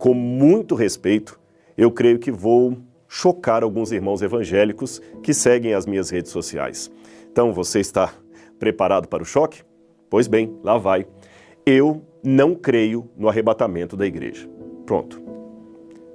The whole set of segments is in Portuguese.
com muito respeito, eu creio que vou chocar alguns irmãos evangélicos que seguem as minhas redes sociais. Então, você está preparado para o choque? Pois bem, lá vai. Eu não creio no arrebatamento da igreja. Pronto.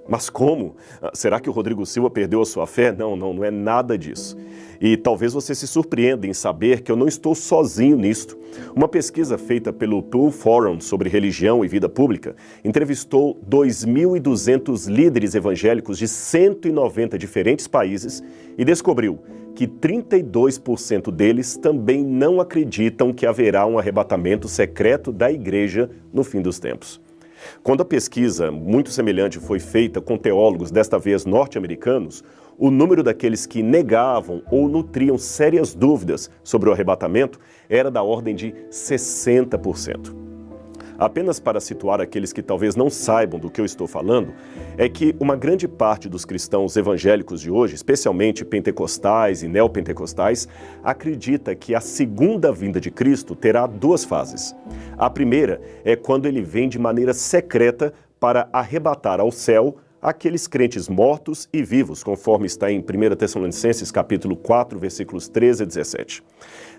Mas como? Será que o Rodrigo Silva perdeu a sua fé? Não é nada disso. E talvez você se surpreenda em saber que eu não estou sozinho nisto. Uma pesquisa feita pelo Pew Forum sobre religião e vida pública entrevistou 2.200 líderes evangélicos de 190 diferentes países e descobriu que 32% deles também não acreditam que haverá um arrebatamento secreto da igreja no fim dos tempos. Quando a pesquisa muito semelhante foi feita com teólogos, desta vez norte-americanos, o número daqueles que negavam ou nutriam sérias dúvidas sobre o arrebatamento era da ordem de 60%. Apenas para situar aqueles que talvez não saibam do que eu estou falando, é que uma grande parte dos cristãos evangélicos de hoje, especialmente pentecostais e neopentecostais, acredita que a segunda vinda de Cristo terá duas fases. A primeira é quando ele vem de maneira secreta para arrebatar ao céu aqueles crentes mortos e vivos, conforme está em 1 Tessalonicenses capítulo 4, versículos 13 a 17.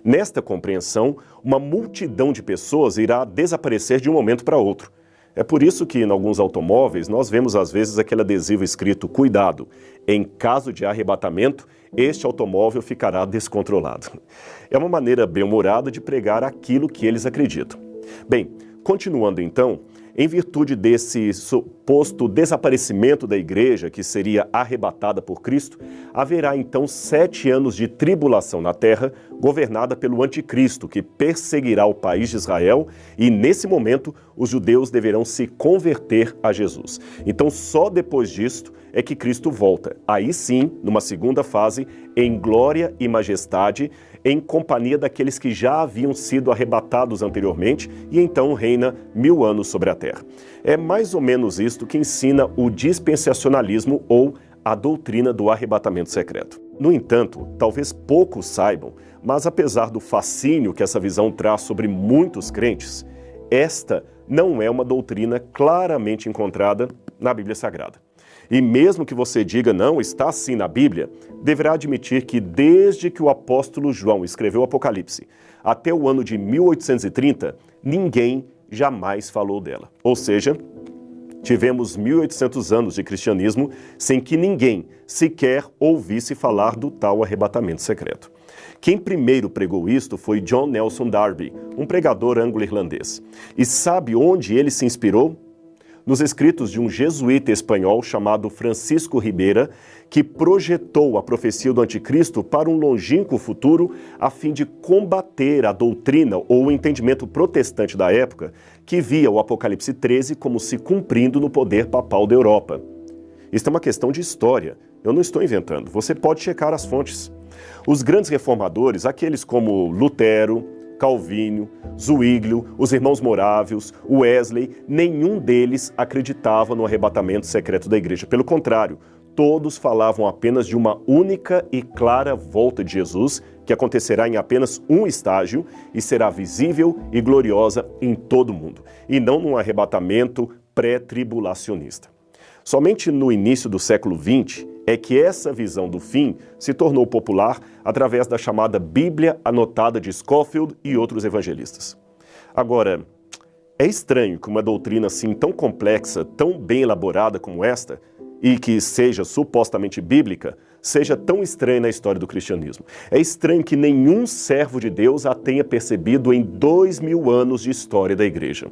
Nesta compreensão, uma multidão de pessoas irá desaparecer de um momento para outro. É por isso que, em alguns automóveis, nós vemos às vezes aquele adesivo escrito "Cuidado, em caso de arrebatamento, este automóvel ficará descontrolado". É uma maneira bem-humorada de pregar aquilo que eles acreditam. Bem, continuando então, em virtude desse suposto desaparecimento da igreja, que seria arrebatada por Cristo, haverá então 7 anos de tribulação na terra, governada pelo anticristo, que perseguirá o país de Israel, e nesse momento os judeus deverão se converter a Jesus. Então só depois disto é que Cristo volta, aí sim, numa segunda fase, em glória e majestade, em companhia daqueles que já haviam sido arrebatados anteriormente, e então reina 1000 anos sobre a terra. É mais ou menos isto que ensina o dispensacionalismo ou a doutrina do arrebatamento secreto. No entanto, talvez poucos saibam, mas apesar do fascínio que essa visão traz sobre muitos crentes, esta não é uma doutrina claramente encontrada na Bíblia Sagrada. E mesmo que você diga não, está assim na Bíblia, deverá admitir que desde que o apóstolo João escreveu o Apocalipse até o ano de 1830, ninguém jamais falou dela. Ou seja, tivemos 1800 anos de cristianismo sem que ninguém sequer ouvisse falar do tal arrebatamento secreto. Quem primeiro pregou isto foi John Nelson Darby, um pregador anglo-irlandês. E sabe onde ele se inspirou? Nos escritos de um jesuíta espanhol chamado Francisco Ribeira, que projetou a profecia do anticristo para um longínquo futuro a fim de combater a doutrina ou o entendimento protestante da época, que via o Apocalipse 13 como se cumprindo no poder papal da Europa. Isto é uma questão de história, eu não estou inventando, você pode checar as fontes. Os grandes reformadores, aqueles como Lutero, Calvino, Zwinglio, os irmãos Morávios, Wesley, nenhum deles acreditava no arrebatamento secreto da igreja. Pelo contrário, todos falavam apenas de uma única e clara volta de Jesus, que acontecerá em apenas um estágio e será visível e gloriosa em todo o mundo, e não num arrebatamento pré-tribulacionista. Somente no início do século XX é que essa visão do fim se tornou popular através da chamada Bíblia Anotada de Scofield e outros evangelistas. Agora, é estranho que uma doutrina assim tão complexa, tão bem elaborada como esta, e que seja supostamente bíblica, seja tão estranha na história do cristianismo. É estranho que nenhum servo de Deus a tenha percebido em 2000 anos de história da igreja.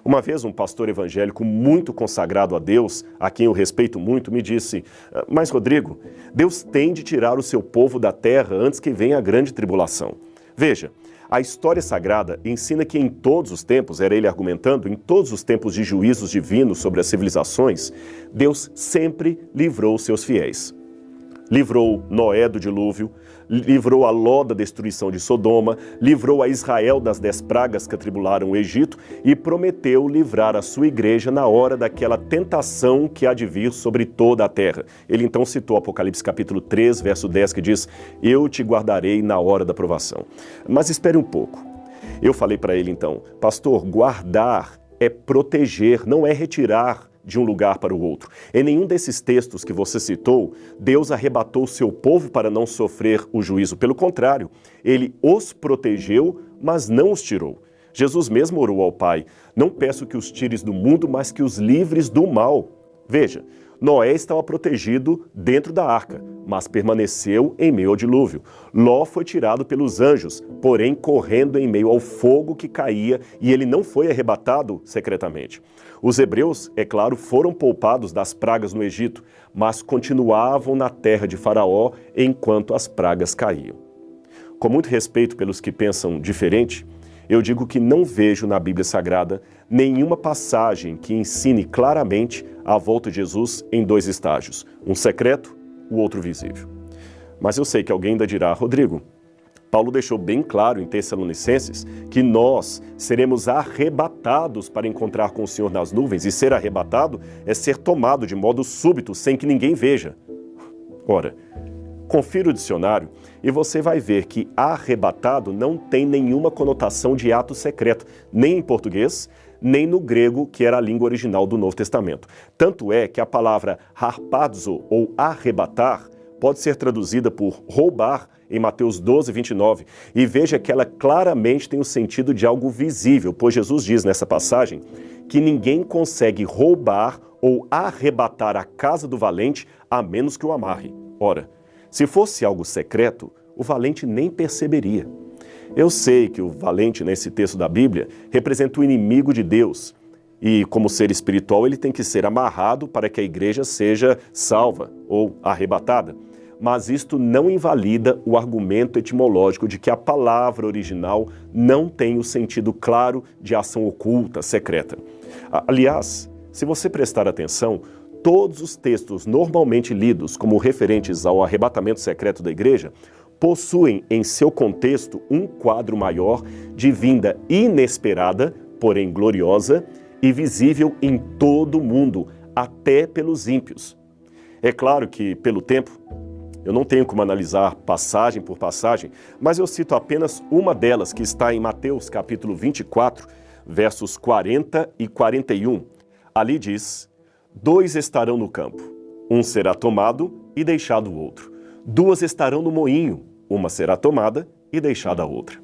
Uma vez um pastor evangélico muito consagrado a Deus, a quem eu respeito muito, me disse: "Mas Rodrigo, Deus tem de tirar o seu povo da terra antes que venha a grande tribulação." Veja, a história sagrada ensina que em todos os tempos, era ele argumentando, em todos os tempos de juízos divinos sobre as civilizações, Deus sempre livrou os seus fiéis. Livrou Noé do dilúvio, livrou a Ló da destruição de Sodoma, livrou a Israel das 10 pragas que atribularam o Egito e prometeu livrar a sua igreja na hora daquela tentação que há de vir sobre toda a terra. Ele então citou Apocalipse capítulo 3, verso 10, que diz: "Eu te guardarei na hora da provação." Mas espere um pouco. Eu falei para ele então: "Pastor, guardar é proteger, não é retirar de um lugar para o outro. Em nenhum desses textos que você citou, Deus arrebatou o seu povo para não sofrer o juízo. Pelo contrário, ele os protegeu, mas não os tirou. Jesus mesmo orou ao Pai: não peço que os tires do mundo, mas que os livres do mal. Veja, Noé estava protegido dentro da arca, mas permaneceu em meio ao dilúvio. Ló foi tirado pelos anjos, porém correndo em meio ao fogo que caía, e ele não foi arrebatado secretamente. Os hebreus, é claro, foram poupados das pragas no Egito, mas continuavam na terra de Faraó enquanto as pragas caíam. Com muito respeito pelos que pensam diferente, eu digo que não vejo na Bíblia Sagrada nenhuma passagem que ensine claramente a volta de Jesus em dois estágios, um secreto, o outro visível. Mas eu sei que alguém ainda dirá: Rodrigo, Paulo deixou bem claro em Tessalonicenses que nós seremos arrebatados para encontrar com o Senhor nas nuvens, e ser arrebatado é ser tomado de modo súbito, sem que ninguém veja. Ora, confira o dicionário e você vai ver que arrebatado não tem nenhuma conotação de ato secreto, nem em português, nem no grego, que era a língua original do Novo Testamento. Tanto é que a palavra harpazo, ou arrebatar, pode ser traduzida por roubar em Mateus 12, 29. E veja que ela claramente tem o sentido de algo visível, pois Jesus diz nessa passagem que ninguém consegue roubar ou arrebatar a casa do valente a menos que o amarre. Ora, se fosse algo secreto, o valente nem perceberia. Eu sei que o valente, nesse texto da Bíblia, representa o inimigo de Deus. E, como ser espiritual, ele tem que ser amarrado para que a igreja seja salva ou arrebatada. Mas isto não invalida o argumento etimológico de que a palavra original não tem o sentido claro de ação oculta, secreta. Aliás, se você prestar atenção, todos os textos normalmente lidos como referentes ao arrebatamento secreto da igreja possuem em seu contexto um quadro maior de vinda inesperada, porém gloriosa, e visível em todo o mundo, até pelos ímpios. É claro que, pelo tempo, eu não tenho como analisar passagem por passagem, mas eu cito apenas uma delas, que está em Mateus capítulo 24, versos 40 e 41. Ali diz: 2 estarão no campo, um será tomado e deixado o outro. 2 estarão no moinho, uma será tomada e deixada a outra.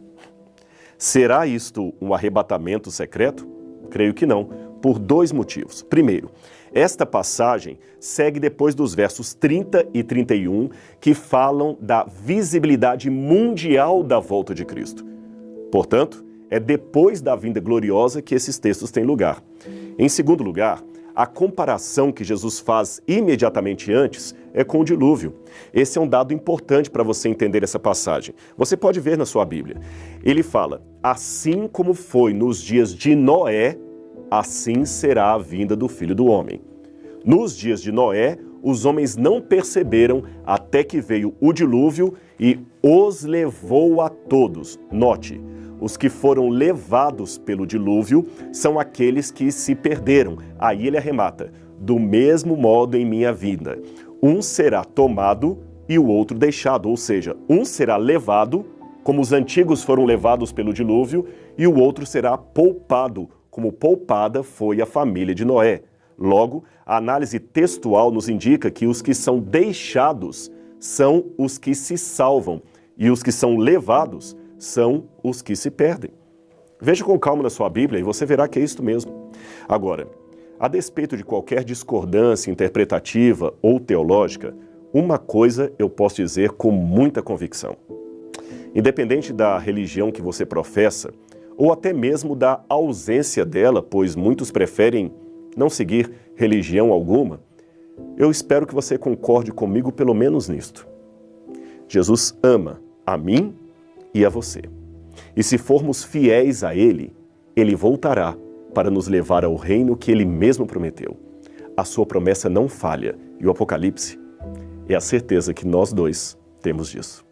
Será isto um arrebatamento secreto? Creio que não, por 2 motivos. Primeiro, esta passagem segue depois dos versos 30 e 31, que falam da visibilidade mundial da volta de Cristo. Portanto, é depois da vinda gloriosa que esses textos têm lugar. Em segundo lugar, a comparação que Jesus faz imediatamente antes é com o dilúvio. Esse é um dado importante para você entender essa passagem. Você pode ver na sua Bíblia. Ele fala: assim como foi nos dias de Noé, assim será a vinda do Filho do Homem. Nos dias de Noé, os homens não perceberam até que veio o dilúvio e os levou a todos. Note, os que foram levados pelo dilúvio são aqueles que se perderam. Aí ele arremata: do mesmo modo em minha vida, um será tomado e o outro deixado. Ou seja, um será levado, como os antigos foram levados pelo dilúvio, e o outro será poupado, como poupada foi a família de Noé. Logo, a análise textual nos indica que os que são deixados são os que se salvam, e os que são levados são os que se perdem. Veja com calma na sua Bíblia e você verá que é isto mesmo. Agora, a despeito de qualquer discordância interpretativa ou teológica, uma coisa eu posso dizer com muita convicção. Independente da religião que você professa, ou até mesmo da ausência dela, pois muitos preferem não seguir religião alguma, eu espero que você concorde comigo pelo menos nisto. Jesus ama a mim e a você. E se formos fiéis a Ele, Ele voltará para nos levar ao reino que Ele mesmo prometeu. A sua promessa não falha, e o Apocalipse é a certeza que nós dois temos disso.